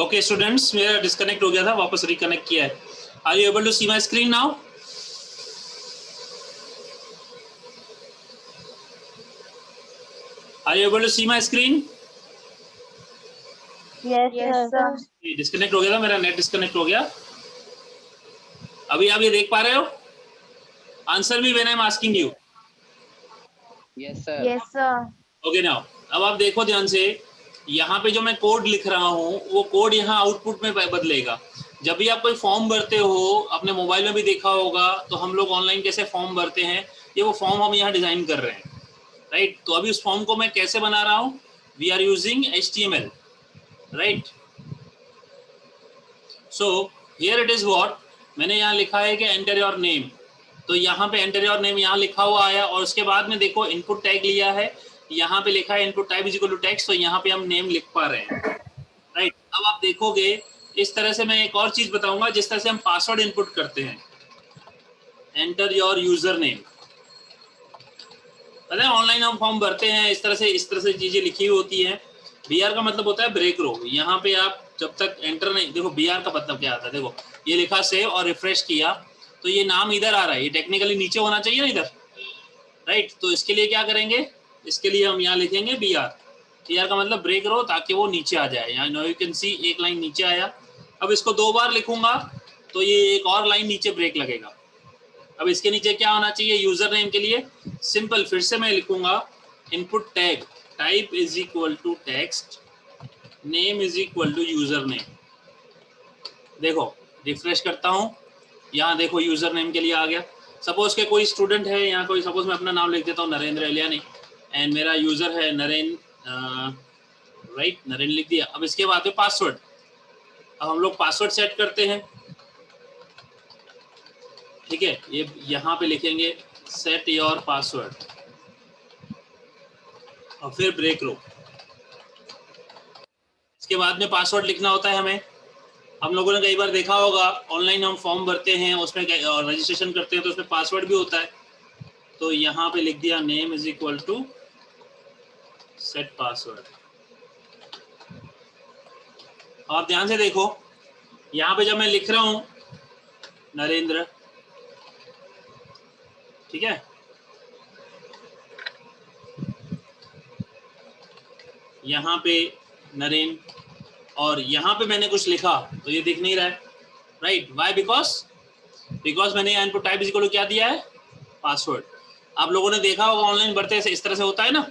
Okay students, मेरा disconnect हो गया था, वापस रिकनेक्ट किया है। Are you able to see my screen now? Are you able to see my screen? Yes, sir. Disconnect हो गया था, मेरा नेट डिस्कनेक्ट हो गया। अभी आप ये देख पा रहे हो? Answer me when I am asking you. Yes, sir. Yes, sir. Okay now, अब आप देखो ध्यान से, यहाँ पे जो मैं कोड लिख रहा हूँ वो कोड यहाँ आउटपुट में बदलेगा। जब भी आप कोई फॉर्म भरते हो, अपने मोबाइल में भी देखा होगा, तो हम लोग ऑनलाइन कैसे फॉर्म भरते हैं, ये वो फॉर्म हम यहाँ डिजाइन कर रहे हैं, राइट। तो अभी उस फॉर्म को मैं कैसे बना रहा हूँ? We are using HTML, right. So here it is what मैंने यहाँ लिखा है कि एंटर योर नेम। तो यहाँ पे एंटर योर नेम यहाँ लिखा हुआ आया, और उसके बाद में देखो इनपुट टैग लिया है, यहाँ पे लिखा है input type is equal to text, तो यहाँ पे हम नेम लिख पा रहे हैं, राइट। अब आप देखोगे इस तरह से, मैं एक और चीज बताऊंगा, जिस तरह से हम पासवर्ड इनपुट करते हैं, एंटर योर यूजर नेम। पता है ऑनलाइन हम फॉर्म भरते हैं इस तरह से चीजें लिखी हुई होती है। BR का मतलब होता है ब्रेक रो। यहाँ पे आप जब तक एंटर नहीं, देखो BR का मतलब क्या आता है, देखो ये लिखा सेव और रिफ्रेश किया तो ये नाम इधर आ रहा है, ये टेक्निकली नीचे होना चाहिए ना इधर, राइट। तो इसके लिए क्या करेंगे, इसके लिए हम यहाँ लिखेंगे BR का मतलब ब्रेक रो, ताकि वो नीचे आ जाए। यहाँ नो यू कैन सी एक लाइन नीचे आया। अब इसको 2 बार लिखूंगा तो ये एक और लाइन नीचे ब्रेक लगेगा। अब इसके नीचे क्या होना चाहिए यूजर नेम के लिए? सिंपल, फिर से मैं लिखूंगा input tag type is equal to text, name is equal to user name. देखो रिफ्रेश करता हूँ, यहाँ देखो यूजर नेम के लिए आ गया। सपोज के कोई स्टूडेंट है यहाँ, कोई सपोज मैं अपना नाम लिख देता हूँ नरेंद्र एलियानी, एंड मेरा यूजर है नरेन, राइट, नरेन लिख दिया। अब इसके बाद में पासवर्ड, अब हम लोग पासवर्ड सेट करते हैं, ठीक है। ये यहाँ पे लिखेंगे सेट योर पासवर्ड और फिर ब्रेक रो। इसके बाद में पासवर्ड लिखना होता है हमें। हम लोगों ने कई बार देखा होगा ऑनलाइन हम फॉर्म भरते हैं, उसमें रजिस्ट्रेशन करते हैं तो उसमें पासवर्ड भी होता है। तो यहाँ पे लिख दिया name is equal to set password. आप ध्यान से देखो, यहाँ पे जब मैं लिख रहा हूं नरेंद्र, ठीक है, यहाँ पे नरेन, और यहाँ पे मैंने कुछ लिखा तो ये दिख नहीं रहा है, राइट। वाई? बिकॉज मैंने यहाँ input type is equal to क्या दिया है? पासवर्ड। आप लोगों ने देखा होगा ऑनलाइन भरते हैं इस तरह से होता है ना,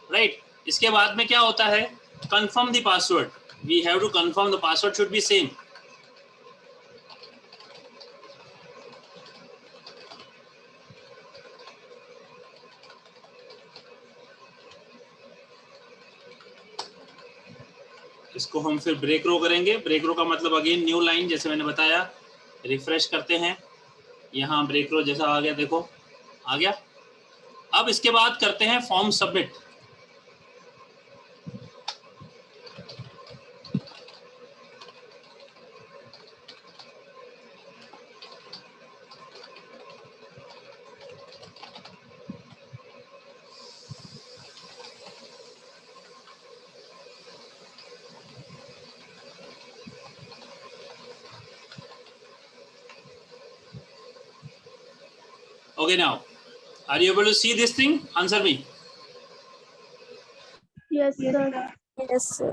राइट। इसके बाद में क्या होता है? Confirm the password. We have to confirm the password should be same. इसको हम फिर ब्रेक रो करेंगे। ब्रेक रो का मतलब अगेन न्यू लाइन, जैसे मैंने बताया। रिफ्रेश करते हैं, यहाँ ब्रेक रो जैसा आ गया, देखो आ गया। अब इसके बाद करते हैं form submit. Okay, now, are you able to see this thing? Answer me. Yes, sir. Yes, sir.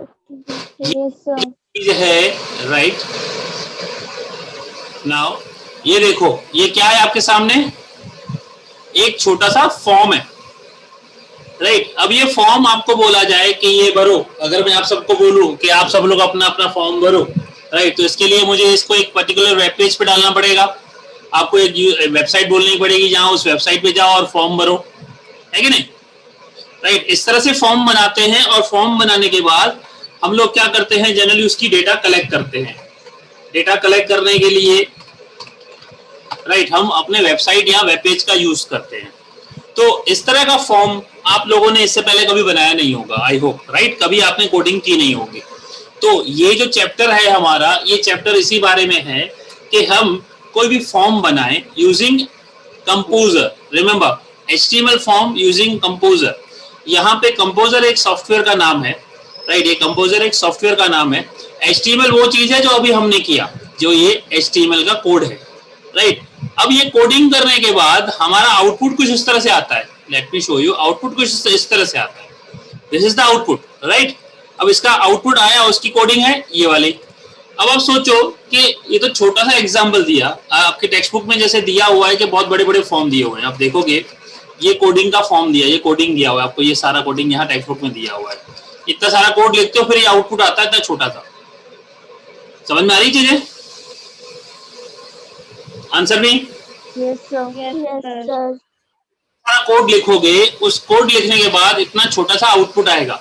Yes, sir. चीज है, राइट। नाउ ये देखो, ये क्या है आपके सामने? एक छोटा सा फॉर्म है, राइट। अब ये फॉर्म आपको बोला जाए कि ये भरो, अगर मैं आप सबको बोलूं कि आप सब लोग अपना अपना फॉर्म भरो, राइट, तो इसके लिए मुझे इसको एक पर्टिकुलर वेब पेज पे डालना पड़ेगा। आपको एक वेबसाइट बोलनी पड़ेगी, जहां उस वेबसाइट पे जाओ और फॉर्म भरो, है कि नहीं, राइट। इस तरह से फॉर्म बनाते हैं, और फॉर्म बनाने के बाद हम लोग क्या करते हैं? जनरली उसकी डेटा कलेक्ट करते हैं। डेटा कलेक्ट करने के लिए, राइट, हम अपने वेबसाइट या वेब पेज का यूज करते हैं। तो इस तरह का फॉर्म आप लोगों ने इससे पहले कभी बनाया नहीं होगा, आई होप, राइट। कभी आपने कोडिंग की नहीं होगी। तो ये जो चैप्टर है हमारा, ये चैप्टर इसी बारे में है कि हम कोई भी फॉर्म बनाएं using composer. Remember, HTML form using composer. यहाँ पे कंपोजर एक सॉफ्टवेयर का नाम है, राइट। ये कंपोजर एक सॉफ्टवेयर का नाम है। HTML वो चीज है जो अभी हमने किया, जो ये HTML का कोड है, राइट। अब ये कोडिंग करने के बाद हमारा आउटपुट कुछ इस तरह से आता है। Let me show you, output कुछ इस तरह से आता है। This is the output, right. अब इसका आउटपुट आया, उसकी कोडिंग है ये वाली। अब आप सोचो कि ये तो छोटा सा एग्जांपल दिया, आपके टेक्स्ट बुक में जैसे दिया हुआ है कि बहुत बड़े बड़े फॉर्म दिए हुए हैं, आप देखोगे ये कोडिंग का फॉर्म दिया, ये कोडिंग दिया हुआ है आपको, ये सारा कोडिंग यहाँ टेक्स्ट बुक में दिया हुआ है। इतना सारा कोड लिखते हो, फिर ये आउटपुट आता है इतना छोटा सा। समझ में आ रही चीजें? आंसर भी? Yes, sir. Yes, sir. सारा कोड लिखोगे, उस कोड लिखने के बाद इतना छोटा सा आउटपुट आएगा।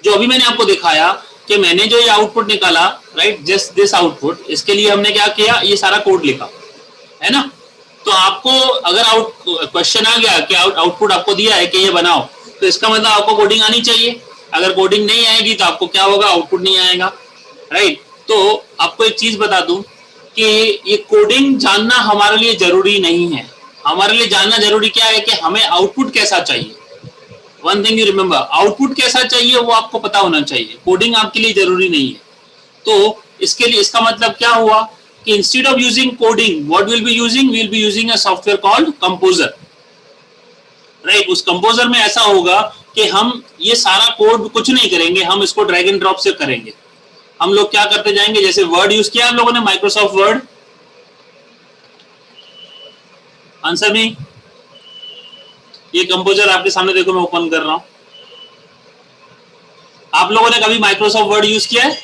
जो अभी मैंने आपको दिखाया कि मैंने जो ये आउटपुट निकाला, राइट, जस्ट दिस आउटपुट, इसके लिए हमने क्या किया, ये सारा कोड लिखा, है ना। तो आपको अगर क्वेश्चन आ गया कि आउटपुट आपको दिया है कि ये बनाओ, तो इसका मतलब आपको कोडिंग आनी चाहिए। अगर कोडिंग नहीं आएगी तो आपको क्या होगा, आउटपुट नहीं आएगा, राइट। तो आपको एक चीज बता दूं कि ये कोडिंग जानना हमारे लिए जरूरी नहीं है। हमारे लिए जानना जरूरी क्या है कि हमें आउटपुट कैसा चाहिए। One thing you remember, output कैसा चाहिए वो आपको पता होना चाहिए, कोडिंग आपके लिए जरूरी नहीं है। तो इसके लिए इसका मतलब क्या हुआ कि instead of using coding, what will be using a software called composer, right. उस कंपोजर में ऐसा होगा कि हम ये सारा कोड कुछ नहीं करेंगे, हम इसको ड्रैग एंड ड्रॉप से करेंगे। हम लोग क्या करते जाएंगे, जैसे वर्ड यूज किया आप लोगों ने, माइक्रोसॉफ्ट वर्ड, आंसर में ये कंपोजर आपके सामने देखो, मैं ओपन कर रहा हूं। आप लोगों ने कभी माइक्रोसॉफ्ट वर्ड यूज किया है?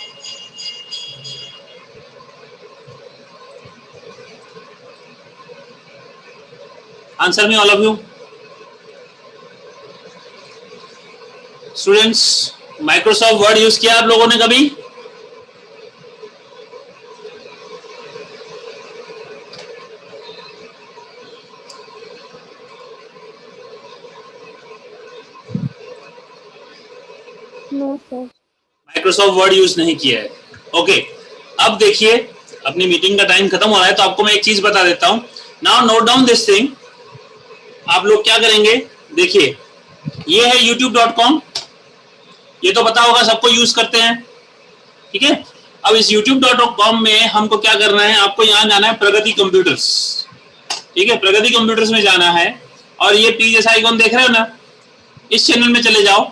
आंसर में all of you students, Microsoft word use किया आप लोगों ने कभी? No, sir. Microsoft word use नहीं किया है, ओके। अब देखिए, अपनी मीटिंग का टाइम खत्म हो रहा है, तो आपको मैं एक चीज बता देता हूं। Now note down this thing. आप लोग क्या करेंगे, देखिए ये है youtube.com, ये तो पता होगा, सबको यूज करते हैं, ठीक है। अब इस youtube.com में हमको क्या करना है, आपको यहाँ जाना है प्रगति कंप्यूटर्स, ठीक है। प्रगति कंप्यूटर्स में जाना है और ये पी जैसा आइकॉन देख रहे हो ना, इस चैनल में चले जाओ।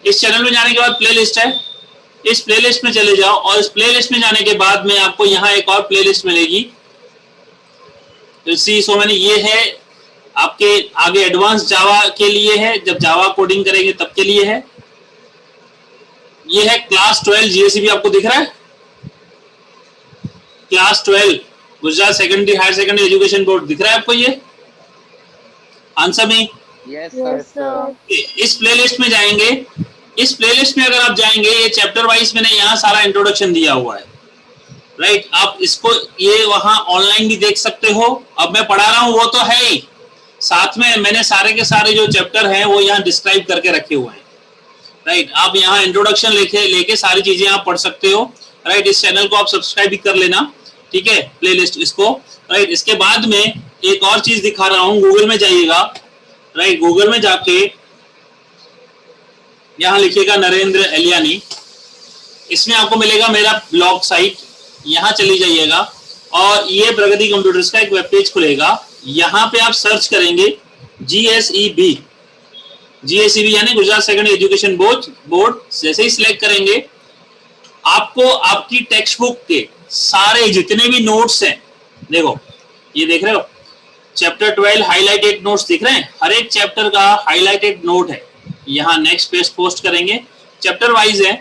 इस चैनल में जाने के बाद प्लेलिस्ट है, इस प्लेलिस्ट में चले जाओ और इस प्लेलिस्ट में जाने के बाद में आपको यहाँ एक और प्लेलिस्ट मिलेगी। सो मैंने ये है आपके आगे एडवांस जावा के लिए है, जब जावा कोडिंग करेंगे तब के लिए है। ये है क्लास 12 जीएसईबी, आपको दिख रहा है, class 12 Gujarat secondary higher secondary education board, दिख रहा है आपको ये? आंसर में Yes, Yes, sir. sir. इस प्लेलिस्ट में जाएंगे। इस प्लेलिस्ट में अगर आप जाएंगे, ये चैप्टर वाइज मैंने यहाँ सारा इंट्रोडक्शन दिया हुआ है, राइट। आप इसको ये वहां ऑनलाइन भी देख सकते हो। अब मैं पढ़ा रहा हूँ वो तो है ही, साथ में मैंने सारे के सारे जो चैप्टर हैं वो यहाँ डिस्क्राइब करके रखे हुए हैं, राइट। आप यहाँ इंट्रोडक्शन लेके सारी चीजें आप पढ़ सकते हो, राइट। इस चैनल को आप सब्सक्राइब भी कर लेना, ठीक है, प्लेलिस्ट इसको, राइट। इसके बाद में एक और चीज दिखा रहा हूँ, गूगल में जाइएगा, राइट। गूगल में जाके यहाँ लिखिएगा नरेंद्र एलियानी, इसमें आपको मिलेगा मेरा ब्लॉग साइट, यहाँ चली जाइएगा और ये प्रगति कंप्यूटर्स का एक वेब पेज खुलेगा। यहाँ पे आप सर्च करेंगे GSEB यानी गुजरात सेकेंडरी एजुकेशन बोर्ड। जैसे ही सिलेक्ट करेंगे, आपको आपकी टेक्स्ट बुक के सारे जितने भी नोट्स हैं, देखो ये देख रहे हो, चैप्टर 12 हाईलाइटेड नोट्स दिख रहे हैं, हर एक चैप्टर का हाईलाइटेड नोट है। यहाँ नेक्स्ट पेज पोस्ट करेंगे, चैप्टर वाइज है,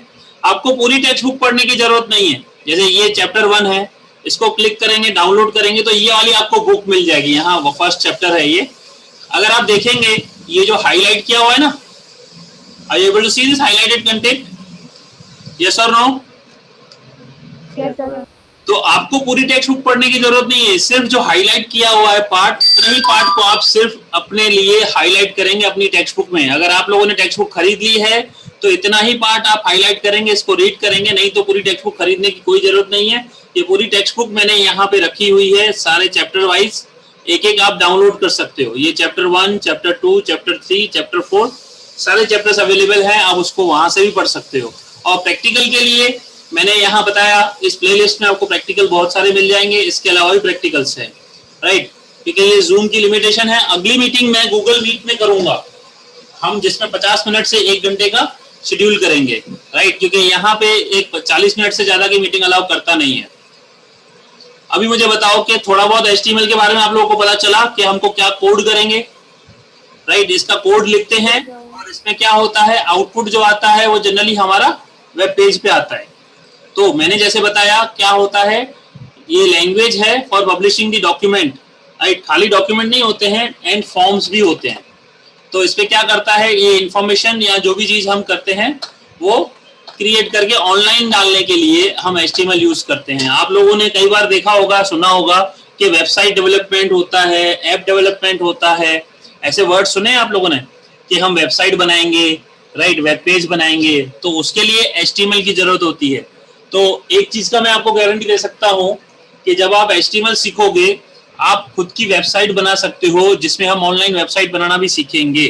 आपको पूरी टेक्स्ट बुक पढ़ने की जरूरत नहीं है। जैसे ये चैप्टर 1 है, इसको क्लिक करेंगे, डाउनलोड करेंगे तो ये वाली आपको बुक मिल जाएगी। यहाँ वो फर्स्ट चैप्टर है ये। अगर आप देखेंगे ये जो हाईलाइट किया हुआ है ना, are you able to see this highlighted content? Yes और नो? Yes, sir. तो आपको पूरी टेक्स्ट बुक पढ़ने की जरूरत नहीं है, सिर्फ जो हाईलाइट किया हुआ है पार्ट, सही पार्ट को आप सिर्फ अपने लिए हाईलाइट करेंगे अपनी टेक्स्ट बुक में। अगर आप लोगों ने टेक्स्ट बुक खरीद ली है तो इतना ही पार्ट आप हाईलाइट करेंगे, इसको रीड करेंगे, नहीं तो पूरी टेक्स्ट बुक खरीदने की कोई जरूरत नहीं है। ये पूरी टेक्स्ट बुक मैंने यहाँ पे रखी हुई है, सारे चैप्टर वाइज एक एक आप डाउनलोड कर सकते हो। ये चैप्टर 1, चैप्टर 2, चैप्टर 3, चैप्टर 4 सारे चैप्टर्स अवेलेबल हैं, आप उसको वहां से भी पढ़ सकते हो। और प्रैक्टिकल के लिए मैंने यहाँ बताया इस प्लेलिस्ट में आपको प्रैक्टिकल बहुत सारे मिल जाएंगे, इसके अलावा भी प्रैक्टिकल्स हैं, राइट। क्योंकि ये जूम की लिमिटेशन है। अगली मीटिंग मैं गूगल मीट में करूंगा, हम जिसमें 50 मिनट से 1 घंटे का शेड्यूल करेंगे, राइट। क्योंकि यहाँ पे एक 40 मिनट से ज्यादा की मीटिंग अलाउ करता नहीं है। अभी मुझे बताओ कि थोड़ा बहुत HTML के बारे में आप लोगों को पता चला कि हमको क्या कोड करेंगे, राइट। इसका कोड लिखते हैं और इसमें क्या होता है, आउटपुट जो आता है वो जनरली हमारा वेब पेज पे आता है। तो मैंने जैसे बताया क्या होता है, ये लैंग्वेज है for publishing the document, right. खाली डॉक्यूमेंट नहीं होते हैं, एंड फॉर्म्स भी होते हैं। तो इस पे क्या करता है, ये इंफॉर्मेशन या जो भी चीज हम करते हैं वो क्रिएट करके ऑनलाइन डालने के लिए हम HTML यूज करते हैं। आप लोगों ने कई बार देखा होगा, सुना होगा कि वेबसाइट डेवलपमेंट होता है, ऐप डेवलपमेंट होता है, ऐसे वर्ड सुने आप लोगों ने कि हम वेबसाइट बनाएंगे, राइट, वेब पेज बनाएंगे, तो उसके लिए HTML की जरूरत होती है। तो एक चीज का मैं आपको गारंटी दे सकता हूं कि जब आप HTML सीखोगे आप खुद की वेबसाइट बना सकते हो, जिसमें हम ऑनलाइन वेबसाइट बनाना भी सीखेंगे,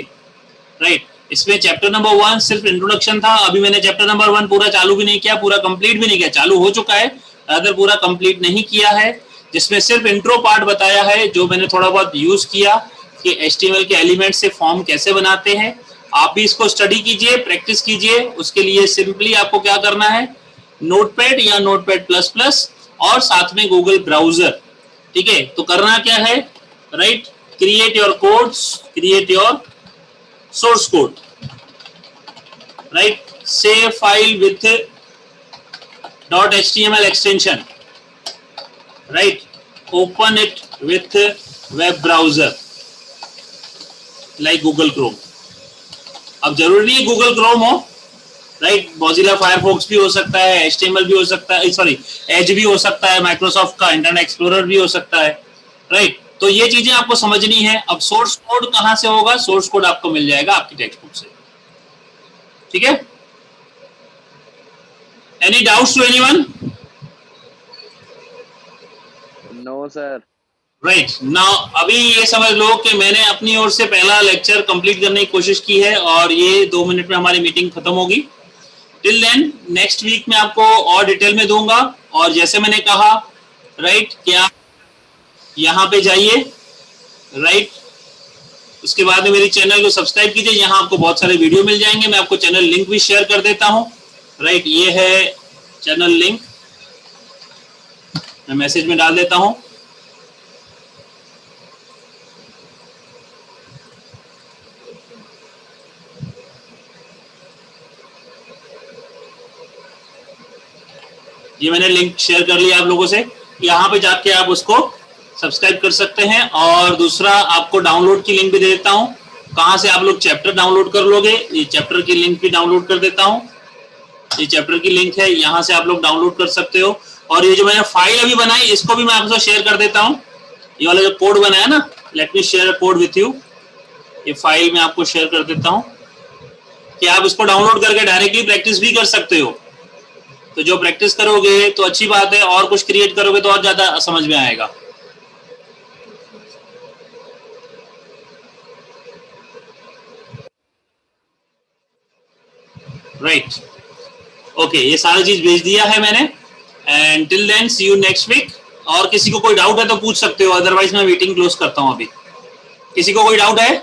राइट। इसमें चैप्टर नंबर 1 सिर्फ इंट्रोडक्शन था। अभी मैंने चैप्टर नंबर 1 पूरा चालू भी नहीं किया, पूरा कंप्लीट भी नहीं किया, चालू हो चुका है, अगर पूरा कंप्लीट नहीं किया है, जिसमें सिर्फ इंट्रो पार्ट बताया है, जो मैंने थोड़ा बहुत यूज किया कि HTML के एलिमेंट से फॉर्म कैसे बनाते हैं। आप भी इसको स्टडी कीजिए, प्रैक्टिस कीजिए। उसके लिए सिंपली आपको क्या करना है, नोटपैड या नोटपैड प्लस प्लस और साथ में गूगल ब्राउजर, ठीक है। तो करना क्या है, right, create your codes, create your source code, right, save file with .html extension, right, open it with web browser like Google Chrome। अब जरूरी नहीं है Google Chrome हो, राइट, Mozilla Firefox भी हो सकता है, HTML भी हो सकता है, सॉरी Edge भी हो सकता है, Microsoft का इंटरनेट एक्सप्लोरर भी हो सकता है, राइट। तो ये चीजें आपको समझनी है। अब सोर्स कोड कहां से होगा, सोर्स कोड आपको मिल जाएगा आपकी टेक्स्ट बुक से, ठीक है। Any doubts to anyone? No, sir. Right now अभी ये समझ लो कि मैंने अपनी ओर से पहला लेक्चर कंप्लीट करने की कोशिश की है और ये 2 मिनट में हमारी मीटिंग खत्म होगी। टिल देन नेक्स्ट वीक में आपको और डिटेल में दूंगा। और जैसे मैंने कहा, राइट, कि आप यहाँ पे जाइए, राइट, उसके बाद में मेरी चैनल को सब्सक्राइब कीजिए। यहाँ आपको बहुत सारे वीडियो मिल जाएंगे, मैं आपको चैनल लिंक भी शेयर कर देता हूँ, राइट। ये है चैनल लिंक, मैं मैसेज में डाल देता हूँ। ये मैंने लिंक शेयर कर लिया आप लोगों से, यहाँ पे जाके आप उसको सब्सक्राइब कर सकते हैं। और दूसरा आपको डाउनलोड की लिंक भी दे देता हूँ, कहाँ से आप लोग चैप्टर डाउनलोड कर लोगे, ये चैप्टर की लिंक भी डाउनलोड कर देता हूँ। ये चैप्टर की लिंक है, यहाँ से आप लोग डाउनलोड कर सकते हो। और ये जो मैंने फाइल अभी बनाई, इसको भी मैं आपसे शेयर कर देता हूँ। ये वाला जो कोड बनाया ना, let me share code with you, ये फाइल मैं आपको शेयर कर देता हूँ कि आप इसको डाउनलोड करके डायरेक्टली प्रैक्टिस भी कर सकते हो। तो जो प्रैक्टिस करोगे तो अच्छी बात है, और कुछ क्रिएट करोगे तो और ज्यादा समझ में आएगा। राइट, ओके, ये सारी चीज भेज दिया है मैंने। And till then see you next week. और किसी को कोई डाउट है तो पूछ सकते हो, अदरवाइज मैं मीटिंग क्लोज करता हूँ अभी। किसी को कोई डाउट है?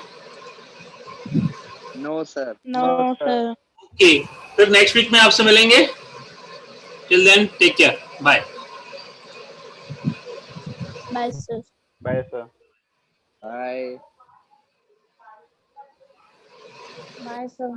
No, sir. No, sir. Okay, फिर नेक्स्ट वीक में आपसे मिलेंगे। Till then take care, bye. Bye, sir. Bye, sir. Bye. Bye, sir.